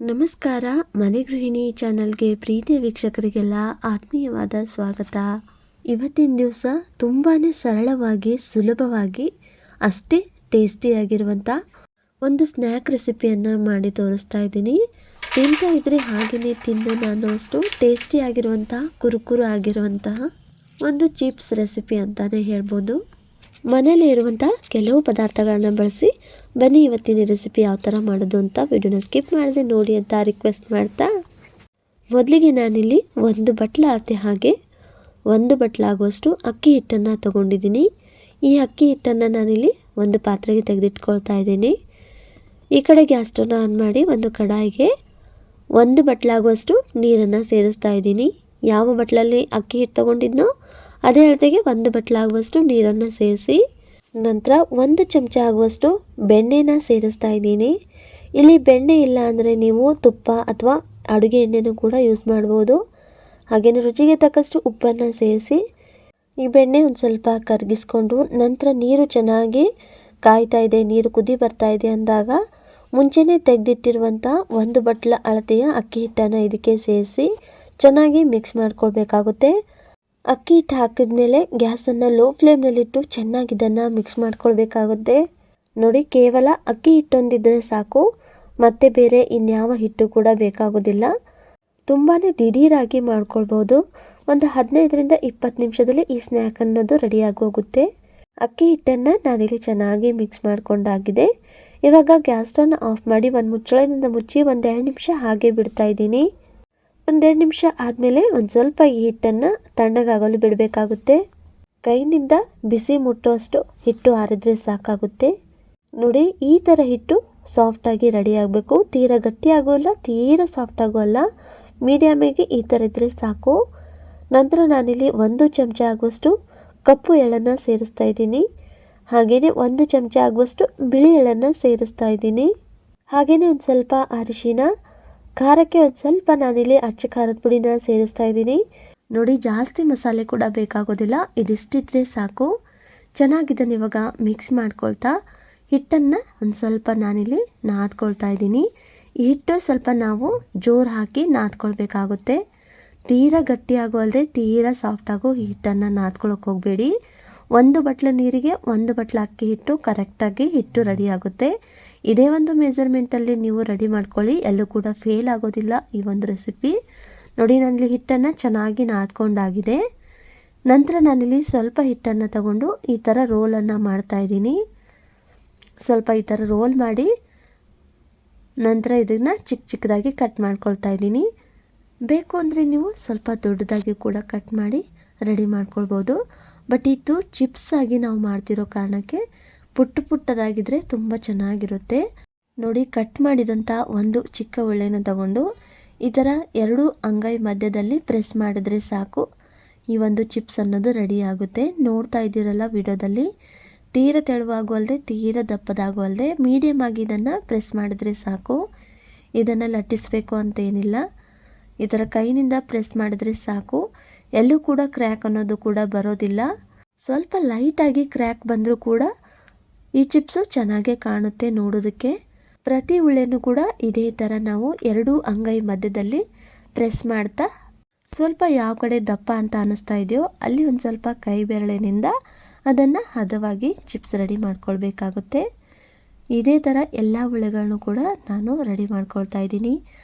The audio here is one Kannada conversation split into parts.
ನಮಸ್ಕಾರ. ಮನೆ ಗೃಹಿಣಿ ಚಾನಲ್ಗೆ ಪ್ರೀತಿಯ ವೀಕ್ಷಕರಿಗೆಲ್ಲ ಆತ್ಮೀಯವಾದ ಸ್ವಾಗತ. ಇವತ್ತಿನ ದಿವಸ ತುಂಬಾ ಸರಳವಾಗಿ ಸುಲಭವಾಗಿ ಅಷ್ಟೇ ಟೇಸ್ಟಿಯಾಗಿರುವಂಥ ಒಂದು ಸ್ನ್ಯಾಕ್ ರೆಸಿಪಿಯನ್ನು ಮಾಡಿ ತೋರಿಸ್ತಾ ಇದ್ದೀನಿ. ತಿಂತಾ ಇದ್ರೆ ಹಾಗೆಯೇ ತಿಂದ ಅನ್ನೋಷ್ಟು ಟೇಸ್ಟಿಯಾಗಿರುವಂಥ ಕುರುಕುರು ಆಗಿರುವಂತಹ ಒಂದು ಚಿಪ್ಸ್ ರೆಸಿಪಿ ಅಂತಲೇ ಹೇಳ್ಬೋದು. ಮನೇಲಿ ಇರುವಂಥ ಕೆಲವು ಪದಾರ್ಥಗಳನ್ನು ಬಳಸಿ ಬನ್ನಿ ಇವತ್ತಿನ ರೆಸಿಪಿ ಯಾವ ಥರ ಮಾಡೋದು ಅಂತ ವಿಡಿಯೋನ ಸ್ಕಿಪ್ ಮಾಡದೆ ನೋಡಿ ಅಂತ ರಿಕ್ವೆಸ್ಟ್ ಮಾಡ್ತಾ, ಮೊದಲಿಗೆ ನಾನಿಲ್ಲಿ ಒಂದು ಬಟ್ಲ ಅಳತೆ ಹಾಗೆ ಒಂದು ಬಟ್ಲಾಗುವಷ್ಟು ಅಕ್ಕಿ ಹಿಟ್ಟನ್ನು ತೊಗೊಂಡಿದ್ದೀನಿ. ಈ ಅಕ್ಕಿ ಹಿಟ್ಟನ್ನು ನಾನಿಲ್ಲಿ ಒಂದು ಪಾತ್ರೆಗೆ ತೆಗೆದಿಟ್ಕೊಳ್ತಾ ಇದ್ದೀನಿ. ಈ ಕಡೆ ಗ್ಯಾಸ್ ಸ್ಟವ್ನ ಆನ್ ಮಾಡಿ ಒಂದು ಕಡಾಯಿಗೆ ಒಂದು ಬಟ್ಲಾಗುವಷ್ಟು ನೀರನ್ನು ಸೇರಿಸ್ತಾ ಇದ್ದೀನಿ. ಯಾವ ಬಟ್ಲಲ್ಲಿ ಅಕ್ಕಿ ಹಿಟ್ಟು ತೊಗೊಂಡಿದ್ನೋ ಅದೇ ಅಳತೆಗೆ ಒಂದು ಬಟ್ಲಾಗುವಷ್ಟು ನೀರನ್ನು ಸೇರಿಸಿ ನಂತರ ಒಂದು ಚಮಚ ಆಗುವಷ್ಟು ಬೆಣ್ಣೆನ ಸೇರಿಸ್ತಾ ಇದ್ದೀನಿ. ಇಲ್ಲಿ ಬೆಣ್ಣೆ ಇಲ್ಲ ಅಂದರೆ ನೀವು ತುಪ್ಪ ಅಥವಾ ಅಡುಗೆ ಎಣ್ಣೆನೂ ಕೂಡ ಯೂಸ್ ಮಾಡ್ಬೋದು. ಹಾಗೆಯೇ ರುಚಿಗೆ ತಕ್ಕಷ್ಟು ಉಪ್ಪನ್ನು ಸೇರಿಸಿ ಈ ಬೆಣ್ಣೆ ಒಂದು ಸ್ವಲ್ಪ ಕರಗಿಸ್ಕೊಂಡು ನಂತರ ನೀರು ಚೆನ್ನಾಗಿ ಕಾಯ್ತಾ ಇದೆ, ನೀರು ಕುದಿ ಬರ್ತಾ ಇದೆ ಅಂದಾಗ ಮುಂಚೆನೇ ತೆಗೆದಿಟ್ಟಿರುವಂಥ ಒಂದು ಬಟ್ಲ ಅಳತೆಯ ಅಕ್ಕಿ ಹಿಟ್ಟನ್ನು ಇದಕ್ಕೆ ಸೇರಿಸಿ ಚೆನ್ನಾಗಿ ಮಿಕ್ಸ್ ಮಾಡ್ಕೊಳ್ಬೇಕಾಗುತ್ತೆ. ಅಕ್ಕಿ ಹಿಟ್ಟು ಹಾಕಿದ್ಮೇಲೆ ಗ್ಯಾಸನ್ನು ಲೋ ಫ್ಲೇಮ್ನಲ್ಲಿಟ್ಟು ಚೆನ್ನಾಗಿ ಇದನ್ನು ಮಿಕ್ಸ್ ಮಾಡ್ಕೊಳ್ಬೇಕಾಗುತ್ತೆ. ನೋಡಿ, ಕೇವಲ ಅಕ್ಕಿ ಹಿಟ್ಟೊಂದಿದ್ರೆ ಸಾಕು, ಮತ್ತೆ ಬೇರೆ ಇನ್ಯಾವ ಹಿಟ್ಟು ಕೂಡ ಬೇಕಾಗೋದಿಲ್ಲ. ತುಂಬಾ ದಿಢೀರಾಗಿ ಮಾಡ್ಕೊಳ್ಬೋದು. ಒಂದು 15ರಿಂದ 20 ನಿಮಿಷದಲ್ಲಿ ಈ ಸ್ನ್ಯಾಕ್ ಅನ್ನೋದು ರೆಡಿಯಾಗಿ ಹೋಗುತ್ತೆ. ಅಕ್ಕಿ ಹಿಟ್ಟನ್ನು ನಾನಿಲ್ಲಿ ಚೆನ್ನಾಗಿ ಮಿಕ್ಸ್ ಮಾಡ್ಕೊಂಡಾಗಿದೆ. ಇವಾಗ ಗ್ಯಾಸ್ ಸ್ಟವ್ನ ಆಫ್ ಮಾಡಿ ಒಂದು ಮುಚ್ಚಳದಿಂದ ಮುಚ್ಚಿ ಒಂದು 2 ನಿಮಿಷ ಹಾಗೆ ಬಿಡ್ತಾ ಇದ್ದೀನಿ. ಒಂದೆರಡು ನಿಮಿಷ ಆದಮೇಲೆ ಒಂದು ಸ್ವಲ್ಪ ಈ ಹಿಟ್ಟನ್ನು ತಣ್ಣಗಾಗಲು ಬಿಡಬೇಕಾಗುತ್ತೆ. ಕೈನಿಂದ ಬಿಸಿ ಮುಟ್ಟುವಷ್ಟು ಹಿಟ್ಟು ಆರಿದ್ರೆ ಸಾಕಾಗುತ್ತೆ. ನೋಡಿ, ಈ ಥರ ಹಿಟ್ಟು ಸಾಫ್ಟಾಗಿ ರೆಡಿ ಆಗಬೇಕು. ತೀರಾ ಗಟ್ಟಿ ಆಗೋಲ್ಲ, ತೀರಾ ಸಾಫ್ಟ್ ಆಗೋಲ್ಲ, ಮೀಡಿಯಮಾಗಿ ಈ ಥರ ಇದ್ದರೆ ಸಾಕು. ನಂತರ ನಾನಿಲ್ಲಿ 1 ಚಮಚ ಆಗುವಷ್ಟು ಕಪ್ಪು ಎಳ್ಳನ್ನು ಸೇರಿಸ್ತಾ ಇದ್ದೀನಿ. ಹಾಗೆಯೇ 1 ಚಮಚ ಆಗುವಷ್ಟು ಬಿಳಿ ಎಳ್ಳನ್ನು ಸೇರಿಸ್ತಾ ಇದ್ದೀನಿ. ಹಾಗೆಯೇ ಒಂದು ಸ್ವಲ್ಪ ಅರಿಶಿನ, ಖಾರಕ್ಕೆ ಒಂದು ಸ್ವಲ್ಪ ನಾನಿಲ್ಲಿ ಅಚ್ಚ ಖಾರದ ಪುಡಿನ ಸೇರಿಸ್ತಾ ಇದ್ದೀನಿ. ನೋಡಿ, ಜಾಸ್ತಿ ಮಸಾಲೆ ಕೂಡ ಬೇಕಾಗೋದಿಲ್ಲ, ಇದಿಷ್ಟಿದ್ರೆ ಸಾಕು. ಚೆನ್ನಾಗಿದ್ದನ್ನು ಇವಾಗ ಮಿಕ್ಸ್ ಮಾಡ್ಕೊಳ್ತಾ ಹಿಟ್ಟನ್ನು ಒಂದು ಸ್ವಲ್ಪ ನಾನಿಲ್ಲಿ ನಾದ್ಕೊಳ್ತಾ ಇದ್ದೀನಿ. ಈ ಹಿಟ್ಟು ಸ್ವಲ್ಪ ನಾವು ಜೋರು ಹಾಕಿ ನಾದ್ಕೊಳ್ಬೇಕಾಗುತ್ತೆ. ತೀರಾ ಗಟ್ಟಿಯಾಗೋ ತೀರಾ ಸಾಫ್ಟಾಗೋ ಈ ಹಿಟ್ಟನ್ನು ನಾದ್ಕೊಳ್ಳೋಕೆ ಹೋಗಬೇಡಿ. ಒಂದು ಬಟ್ಲು ನೀರಿಗೆ ಒಂದು ಬಟ್ಲು ಅಕ್ಕಿ ಹಿಟ್ಟು ಕರೆಕ್ಟಾಗಿ ಹಿಟ್ಟು ರೆಡಿ ಆಗುತ್ತೆ. ಇದೇ ಒಂದು ಮೆಜರ್ಮೆಂಟಲ್ಲಿ ನೀವು ರೆಡಿ ಮಾಡ್ಕೊಳ್ಳಿ, ಎಲ್ಲೂ ಕೂಡ ಫೇಲ್ ಆಗೋದಿಲ್ಲ ಈ ಒಂದು ರೆಸಿಪಿ. ನೋಡಿ, ನಾನಿಲ್ಲಿ ಹಿಟ್ಟನ್ನು ಚೆನ್ನಾಗಿ ನಾದ್ಕೊಂಡಾಗಿದೆ. ನಂತರ ನಾನಿಲ್ಲಿ ಸ್ವಲ್ಪ ಹಿಟ್ಟನ್ನು ತಗೊಂಡು ಈ ಥರ ರೋಲನ್ನು ಮಾಡ್ತಾಯಿದ್ದೀನಿ. ಸ್ವಲ್ಪ ಈ ಥರ ರೋಲ್ ಮಾಡಿ ನಂತರ ಇದನ್ನು ಚಿಕ್ಕ ಚಿಕ್ಕದಾಗಿ ಕಟ್ ಮಾಡ್ಕೊಳ್ತಾ ಇದ್ದೀನಿ. ಬೇಕು ಅಂದರೆ ನೀವು ಸ್ವಲ್ಪ ದೊಡ್ಡದಾಗಿ ಕೂಡ ಕಟ್ ಮಾಡಿ ರೆಡಿ ಮಾಡ್ಕೊಳ್ಬೋದು. ಬಟ್ ಇದು ಚಿಪ್ಸ್ ಆಗಿ ನಾವು ಮಾಡ್ತಿರೋ ಕಾರಣಕ್ಕೆ ಪುಟ್ಟದಾಗಿದ್ದರೆ ತುಂಬ ಚೆನ್ನಾಗಿರುತ್ತೆ. ನೋಡಿ, ಕಟ್ ಮಾಡಿದಂಥ ಒಂದು ಚಿಕ್ಕ ಉಳ್ಳೆನ ತಗೊಂಡು ಈ ಥರ 2 ಅಂಗೈ ಮಧ್ಯದಲ್ಲಿ ಪ್ರೆಸ್ ಮಾಡಿದ್ರೆ ಸಾಕು, ಈ ಒಂದು ಚಿಪ್ಸ್ ಅನ್ನೋದು ರೆಡಿ ಆಗುತ್ತೆ. ನೋಡ್ತಾ ಇದ್ದೀರಲ್ಲ ವಿಡಿಯೋದಲ್ಲಿ, ತೀರ ತೆಳುವಾಗುವಲ್ದೆ ತೀರ ದಪ್ಪದಾಗುವಲ್ದೆ ಮೀಡಿಯಮ್ ಆಗಿ ಇದನ್ನು ಪ್ರೆಸ್ ಮಾಡಿದ್ರೆ ಸಾಕು. ಇದನ್ನು ಲಟ್ಟಿಸಬೇಕು ಅಂತ ಏನಿಲ್ಲ, ಈ ಥರ ಕೈನಿಂದ ಪ್ರೆಸ್ ಮಾಡಿದ್ರೆ ಸಾಕು. ಎಲ್ಲೂ ಕೂಡ ಕ್ರ್ಯಾಕ್ ಅನ್ನೋದು ಕೂಡ ಬರೋದಿಲ್ಲ. ಸ್ವಲ್ಪ ಲೈಟಾಗಿ ಕ್ರ್ಯಾಕ್ ಬಂದರೂ ಕೂಡ ಈ ಚಿಪ್ಸು ಚೆನ್ನಾಗೇ ಕಾಣುತ್ತೆ ನೋಡೋದಕ್ಕೆ. ಪ್ರತಿ ಉಳ್ಳೆನೂ ಕೂಡ ಇದೇ ಥರ ನಾವು 2 ಅಂಗೈ ಮಧ್ಯದಲ್ಲಿ ಪ್ರೆಸ್ ಮಾಡ್ತಾ ಸ್ವಲ್ಪ ಯಾವ ಕಡೆ ದಪ್ಪ ಅಂತ ಅನ್ನಿಸ್ತಾ ಇದೆಯೋ ಅಲ್ಲಿ ಒಂದು ಸ್ವಲ್ಪ ಕೈ ಬೆರಳಿನಿಂದ ಅದನ್ನು ಹದವಾಗಿ ಚಿಪ್ಸ್ ರೆಡಿ ಮಾಡ್ಕೊಳ್ಬೇಕಾಗುತ್ತೆ. ಇದೇ ಥರ ಎಲ್ಲ ಉಳ್ಳೆಗಳನ್ನು ಕೂಡ ನಾನು ರೆಡಿ ಮಾಡ್ಕೊಳ್ತಾ ಇದ್ದೀನಿ.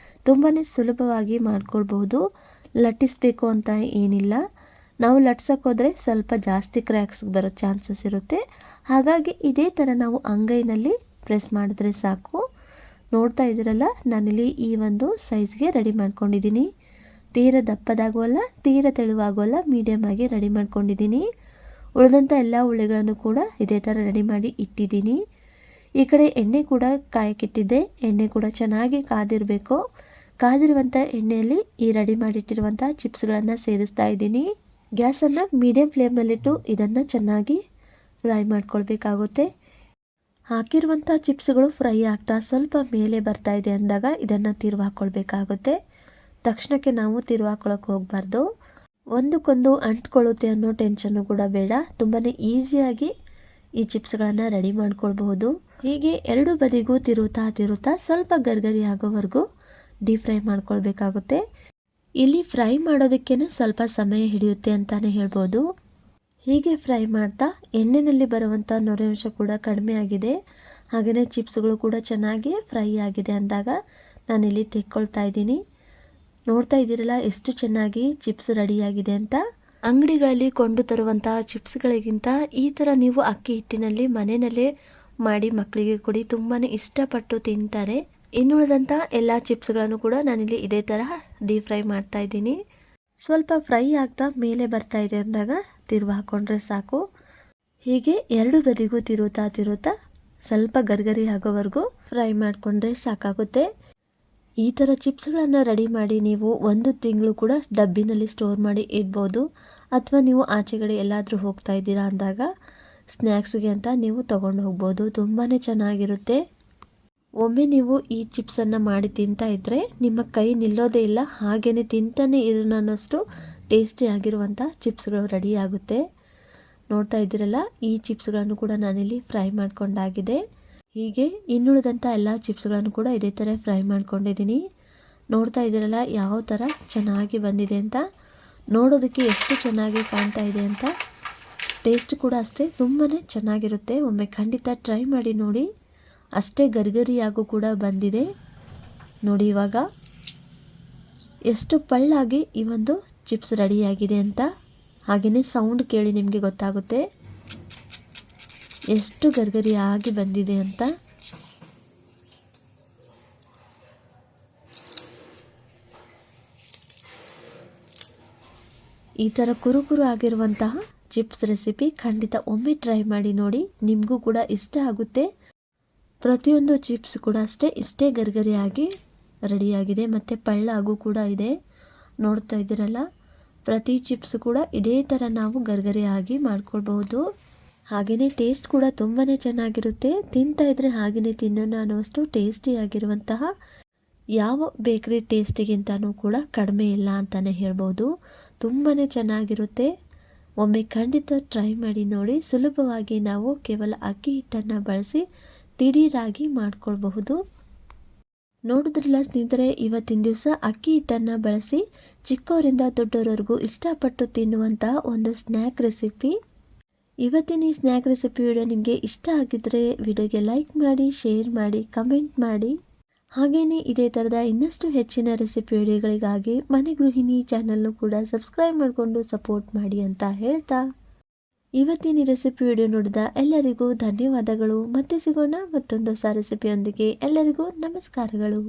ತುಂಬಾ ಸುಲಭವಾಗಿ ಮಾಡ್ಕೊಳ್ಬೋದು, ಲಟ್ಟಿಸಬೇಕು ಅಂತ ಏನಿಲ್ಲ. ನಾವು ಲಟ್ಸೋಕ್ಕೋದ್ರೆ ಸ್ವಲ್ಪ ಜಾಸ್ತಿ ಕ್ರ್ಯಾಕ್ಸ್ ಬರೋ ಚಾನ್ಸಸ್ ಇರುತ್ತೆ. ಹಾಗಾಗಿ ಇದೇ ಥರ ನಾವು ಅಂಗೈನಲ್ಲಿ ಪ್ರೆಸ್ ಮಾಡಿದ್ರೆ ಸಾಕು. ನೋಡ್ತಾ ಇದ್ದೀರಲ್ಲ, ನಾನಿಲ್ಲಿ ಈ ಒಂದು ಸೈಜ್ಗೆ ರೆಡಿ ಮಾಡ್ಕೊಂಡಿದ್ದೀನಿ. ತೀರ ದಪ್ಪದಾಗೋಲ್ಲ, ತೀರ ತೆಳುವಾಗೋಲ್ಲ, ಮೀಡಿಯಮ್ ಆಗಿ ರೆಡಿ ಮಾಡ್ಕೊಂಡಿದ್ದೀನಿ. ಉಳಿದಂಥ ಎಲ್ಲ ಉಳ್ಳೆಗಳನ್ನು ಕೂಡ ಇದೇ ಥರ ರೆಡಿ ಮಾಡಿ ಇಟ್ಟಿದ್ದೀನಿ. ಈ ಕಡೆ ಎಣ್ಣೆ ಕೂಡ ಕಾಯಕ್ಕಿಟ್ಟಿದ್ದೆ. ಎಣ್ಣೆ ಕೂಡ ಚೆನ್ನಾಗಿ ಕಾದಿರಬೇಕು. ಕಾದಿರುವಂಥ ಎಣ್ಣೆಯಲ್ಲಿ ಈ ರೆಡಿ ಮಾಡಿಟ್ಟಿರುವಂಥ ಚಿಪ್ಸ್ಗಳನ್ನು ಸೇರಿಸ್ತಾ ಇದ್ದೀನಿ. ಗ್ಯಾಸನ್ನು ಮೀಡಿಯಮ್ ಫ್ಲೇಮ್ನಲ್ಲಿಟ್ಟು ಇದನ್ನು ಚೆನ್ನಾಗಿ ಫ್ರೈ ಮಾಡ್ಕೊಳ್ಬೇಕಾಗುತ್ತೆ. ಹಾಕಿರುವಂಥ ಚಿಪ್ಸ್ಗಳು ಫ್ರೈ ಆಗ್ತಾ ಸ್ವಲ್ಪ ಮೇಲೆ ಬರ್ತಾ ಇದೆ ಅಂದಾಗ ಇದನ್ನು ತಿರುವು ಹಾಕ್ಕೊಳ್ಬೇಕಾಗುತ್ತೆ. ತಕ್ಷಣಕ್ಕೆ ನಾವು ತಿರುವು ಹಾಕ್ಕೊಳ್ಳೋಕೆ ಹೋಗಬಾರ್ದು. ಒಂದಕ್ಕೊಂದು ಅಂಟ್ಕೊಳ್ಳುತ್ತೆ ಅನ್ನೋ ಟೆನ್ಷನ್ನು ಕೂಡ ಬೇಡ. ತುಂಬಾ ಈಸಿಯಾಗಿ ಈ ಚಿಪ್ಸ್ಗಳನ್ನು ರೆಡಿ ಮಾಡ್ಕೊಳ್ಬಹುದು. ಹೀಗೆ ಎರಡು ಬದಿಗೂ ತಿರುತ್ತಾ ಸ್ವಲ್ಪ ಗರ್ಗರಿ ಆಗೋವರೆಗೂ ಡೀಪ್ ಫ್ರೈ ಮಾಡ್ಕೊಳ್ಬೇಕಾಗುತ್ತೆ. ಇಲ್ಲಿ ಫ್ರೈ ಮಾಡೋದಕ್ಕೇ ಸ್ವಲ್ಪ ಸಮಯ ಹಿಡಿಯುತ್ತೆ ಅಂತಲೇ ಹೇಳ್ಬೋದು. ಹೀಗೆ ಫ್ರೈ ಮಾಡ್ತಾ ಎಣ್ಣೆಯಲ್ಲಿ ಬರುವಂಥ ನೊರೆಯಂಶ ಕೂಡ ಕಡಿಮೆ ಆಗಿದೆ, ಹಾಗೆಯೇ ಚಿಪ್ಸ್ಗಳು ಕೂಡ ಚೆನ್ನಾಗಿ ಫ್ರೈ ಆಗಿದೆ ಅಂದಾಗ ನಾನಿಲ್ಲಿ ತೆಕ್ಕೊಳ್ತಾ ಇದ್ದೀನಿ. ನೋಡ್ತಾ ಇದ್ದೀರಲ್ಲ ಎಷ್ಟು ಚೆನ್ನಾಗಿ ಚಿಪ್ಸ್ ರೆಡಿಯಾಗಿದೆ ಅಂತ. ಅಂಗಡಿಗಳಲ್ಲಿ ಕೊಂಡು ತರುವಂಥ ಚಿಪ್ಸ್ಗಳಿಗಿಂತ ಈ ಥರ ನೀವು ಅಕ್ಕಿ ಹಿಟ್ಟಿನಲ್ಲಿ ಮನೆಯಲ್ಲೇ ಮಾಡಿ ಮಕ್ಕಳಿಗೆ ಕೊಡಿ, ತುಂಬಾ ಇಷ್ಟಪಟ್ಟು ತಿಂತಾರೆ. ಇನ್ನುಳಿದಂಥ ಎಲ್ಲ ಚಿಪ್ಸ್ಗಳನ್ನು ಕೂಡ ನಾನಿಲ್ಲಿ ಇದೇ ಥರ ಡೀಪ್ ಫ್ರೈ ಮಾಡ್ತಾ ಇದ್ದೀನಿ. ಸ್ವಲ್ಪ ಫ್ರೈ ಆಗ್ತಾ ಮೇಲೆ ಬರ್ತಾ ಇದೆ ಅಂದಾಗ ತಿರುವು ಹಾಕ್ಕೊಂಡ್ರೆ ಸಾಕು. ಹೀಗೆ ಎರಡು ಬದಿಗೂ ತಿರುತ್ತಾ ಸ್ವಲ್ಪ ಗರ್ಗರಿ ಆಗೋವರೆಗೂ ಫ್ರೈ ಮಾಡಿಕೊಂಡ್ರೆ ಸಾಕಾಗುತ್ತೆ. ಈ ಥರ ಚಿಪ್ಸ್ಗಳನ್ನು ರೆಡಿ ಮಾಡಿ ನೀವು 1 ತಿಂಗಳು ಕೂಡ ಡಬ್ಬಿನಲ್ಲಿ ಸ್ಟೋರ್ ಮಾಡಿ ಇಡ್ಬೋದು. ಅಥವಾ ನೀವು ಆಚೆಗಡೆ ಎಲ್ಲಾದರೂ ಹೋಗ್ತಾ ಇದ್ದೀರಾ ಅಂದಾಗ ಸ್ನ್ಯಾಕ್ಸ್ಗೆ ಅಂತ ನೀವು ತೊಗೊಂಡು ಹೋಗ್ಬೋದು. ತುಂಬಾ ಚೆನ್ನಾಗಿರುತ್ತೆ. ಒಮ್ಮೆ ನೀವು ಈ ಚಿಪ್ಸನ್ನು ಮಾಡಿ ತಿಂತಾ ಇದ್ದರೆ ನಿಮ್ಮ ಕೈ ನಿಲ್ಲೋದೇ ಇಲ್ಲ, ಹಾಗೆಯೇ ತಿಂತಾನೆ ಇರೋಣ ಅನ್ನೋಷ್ಟು ಟೇಸ್ಟಿ ಆಗಿರುವಂಥ ಚಿಪ್ಸ್ಗಳು ರೆಡಿ ಆಗುತ್ತೆ. ನೋಡ್ತಾ ಇದ್ದೀರಲ್ಲ, ಈ ಚಿಪ್ಸ್ಗಳನ್ನು ಕೂಡ ನಾನಿಲ್ಲಿ ಫ್ರೈ ಮಾಡ್ಕೊಂಡಾಗಿದೆ. ಹೀಗೆ ಇನ್ನುಳಿದಂಥ ಎಲ್ಲ ಚಿಪ್ಸ್ಗಳನ್ನು ಕೂಡ ಇದೇ ಥರ ಫ್ರೈ ಮಾಡ್ಕೊಂಡಿದ್ದೀನಿ. ನೋಡ್ತಾ ಇದ್ದೀರಲ್ಲ ಯಾವ ಥರ ಚೆನ್ನಾಗಿ ಬಂದಿದೆ ಅಂತ. ನೋಡೋದಕ್ಕೆ ಎಷ್ಟು ಚೆನ್ನಾಗಿ ಕಾಣ್ತಾ ಇದೆ ಅಂತ. ಟೇಸ್ಟ್ ಕೂಡ ಅಷ್ಟೇ ತುಂಬಾ ಚೆನ್ನಾಗಿರುತ್ತೆ. ಒಮ್ಮೆ ಖಂಡಿತ ಟ್ರೈ ಮಾಡಿ ನೋಡಿ. ಅಷ್ಟೇ ಗರಿಗರಿಯಾಗೂ ಕೂಡ ಬಂದಿದೆ ನೋಡಿ. ಇವಾಗ ಎಷ್ಟು ಪಳ್ಳಾಗಿ ಈ ಒಂದು ಚಿಪ್ಸ್ ರೆಡಿಯಾಗಿದೆ ಅಂತ. ಹಾಗೆಯೇ ಸೌಂಡ್ ಕೇಳಿ ನಿಮಗೆ ಗೊತ್ತಾಗುತ್ತೆ ಎಷ್ಟು ಗರ್ಗರಿಯಾಗಿ ಬಂದಿದೆ ಅಂತ. ಈ ಥರ ಕುರುಕುರು ಆಗಿರುವಂತಹ ಚಿಪ್ಸ್ ರೆಸಿಪಿ ಖಂಡಿತ ಒಮ್ಮೆ ಟ್ರೈ ಮಾಡಿ ನೋಡಿ, ನಿಮಗೂ ಕೂಡ ಇಷ್ಟ ಆಗುತ್ತೆ. ಪ್ರತಿಯೊಂದು ಚಿಪ್ಸ್ ಕೂಡ ಅಷ್ಟೇ ಇಷ್ಟೇ ಗರ್ಗರಿಯಾಗಿ ರೆಡಿಯಾಗಿದೆ ಮತ್ತು ಪಳ್ಳಾಗೂ ಕೂಡ ಇದೆ. ನೋಡ್ತಾ ಇದ್ದೀರಲ್ಲ, ಪ್ರತಿ ಚಿಪ್ಸ್ ಕೂಡ ಇದೇ ಥರ ನಾವು ಗರ್ಗರಿಯಾಗಿ ಮಾಡ್ಕೊಳ್ಬಹುದು. ಹಾಗೆಯೇ ಟೇಸ್ಟ್ ಕೂಡ ತುಂಬಾ ಚೆನ್ನಾಗಿರುತ್ತೆ. ತಿಂತಾ ಇದ್ದರೆ ಹಾಗೆಯೇ ತಿನ್ನೋಣ ಅನ್ನೋಷ್ಟು ಟೇಸ್ಟಿಯಾಗಿರುವಂತಹ ಯಾವ ಬೇಕ್ರಿ ಟೇಸ್ಟಿಗಿಂತನೂ ಕೂಡ ಕಡಿಮೆ ಇಲ್ಲ ಅಂತಲೇ ಹೇಳ್ಬೋದು. ತುಂಬಾ ಚೆನ್ನಾಗಿರುತ್ತೆ. ಒಮ್ಮೆ ಖಂಡಿತ ಟ್ರೈ ಮಾಡಿ ನೋಡಿ. ಸುಲಭವಾಗಿ ನಾವು ಕೇವಲ ಅಕ್ಕಿ ಹಿಟ್ಟನ್ನು ಬಳಸಿ ದಿಢೀರಾಗಿ ಮಾಡ್ಕೊಳ್ಬಹುದು. ನೋಡಿದ್ರಲ್ಲ ಸ್ನೇಹಿತರೆ, ಇವತ್ತಿನ ದಿವಸ ಅಕ್ಕಿ ಹಿಟ್ಟನ್ನು ಬಳಸಿ ಚಿಕ್ಕವರಿಂದ ದೊಡ್ಡವರವರೆಗೂ ಇಷ್ಟಪಟ್ಟು ತಿನ್ನುವಂಥ ಒಂದು ಸ್ನ್ಯಾಕ್ ರೆಸಿಪಿ. ಇವತ್ತಿನ ಈ ಸ್ನ್ಯಾಕ್ ರೆಸಿಪಿ ವಿಡಿಯೋ ನಿಮಗೆ ಇಷ್ಟ ಆಗಿದ್ದರೆ ವಿಡಿಯೋಗೆ ಲೈಕ್ ಮಾಡಿ, ಶೇರ್ ಮಾಡಿ, ಕಮೆಂಟ್ ಮಾಡಿ. ಹಾಗೆಯೇ ಇದೇ ಥರದ ಇನ್ನಷ್ಟು ಹೆಚ್ಚಿನ ರೆಸಿಪಿ ವಿಡಿಯೋಗಳಿಗಾಗಿ ಮನೆ ಗೃಹಿಣಿ ಚಾನಲ್ನು ಕೂಡ ಸಬ್ಸ್ಕ್ರೈಬ್ ಮಾಡಿಕೊಂಡು ಸಪೋರ್ಟ್ ಮಾಡಿ ಅಂತ ಹೇಳ್ತಾ ಇವತ್ತಿನ ರೆಸಿಪಿ ವಿಡಿಯೋ ನೋಡಿದ ಎಲ್ಲರಿಗೂ ಧನ್ಯವಾದಗಳು. ಮತ್ತೆ ಸಿಗೋಣ ಮತ್ತೊಂದು ಹೊಸ ರೆಸಿಪಿಯೊಂದಿಗೆ. ಎಲ್ಲರಿಗೂ ನಮಸ್ಕಾರಗಳು.